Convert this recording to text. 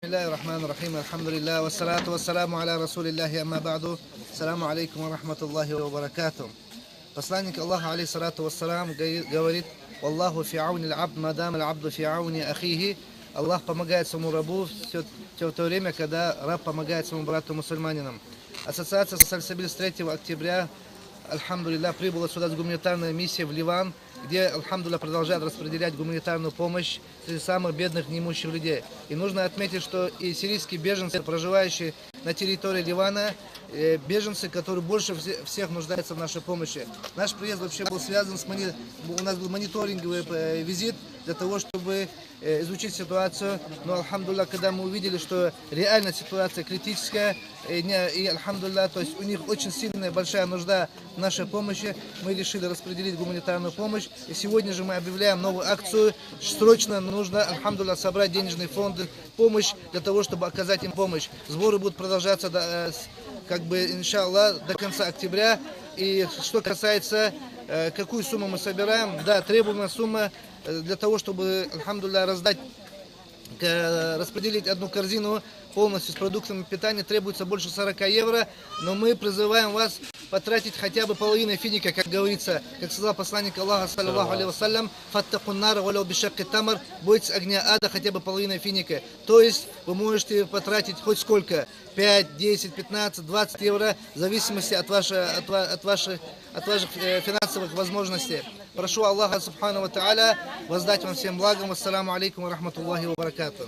Бисмиллахир-рахманир-рахим. Алхамдулиллах. Вассалату вассаламу аля расулиллахи амма ба'ду. Саламу алейкум ва рахматуллахи ва баракату. Посланник Аллаха, алейхиссалату вассалам, говорит: «Аллаху фи ауни аль-абд, мадам аль-абду фи ауни ахихи». Аллах помогает своему рабу все в то время, когда раб помогает своему брату-мусульманинам. Ассоциация Саль-Сабиль с 3 октября, альхамдулиллах, прибыла сюда с гуманитарной миссией в Ливан, где, альхамдулиллах, продолжают распределять гуманитарную помощь среди самых бедных, неимущих людей. И нужно отметить, что и сирийские беженцы, проживающие на территории Ливана, беженцы, которые больше всех нуждаются в нашей помощи. Наш приезд вообще был связан с у нас был мониторинговый визит для того, чтобы изучить ситуацию. Но, альхамдулиллах, когда мы увидели, что реально ситуация критическая, и альхамдулиллах, то есть у них очень сильная, большая нужда в нашей помощи, мы решили распределить гуманитарную помощь. И сегодня же мы объявляем новую акцию. Срочно нужно, альхамдулиллах, собрать денежные фонды, помощь для того, чтобы оказать им помощь. Сборы будут продолжаться иншаллах, до конца октября. И что касается, какую сумму мы собираем, да, требуемая сумма для того, чтобы, альхамдулиллах, распределить одну корзину полностью с продуктами питания, требуется больше 40 евро, но мы призываем вас потратить хотя бы половину финика, как говорится, как сказал посланник Аллаха, саллаллаху алейхи вассалям: «Фаттакун нар валяу бишакки тамар», бойтесь огня ада хотя бы половиной финика. То есть вы можете потратить хоть сколько, 5, 10, 15, 20 евро, в зависимости от ваших финансовых возможностей. Прошу Аллаха субхану ва тааля воздать вам всем благом. Ассаламу алейкум ва рахматуллахи ва баракату.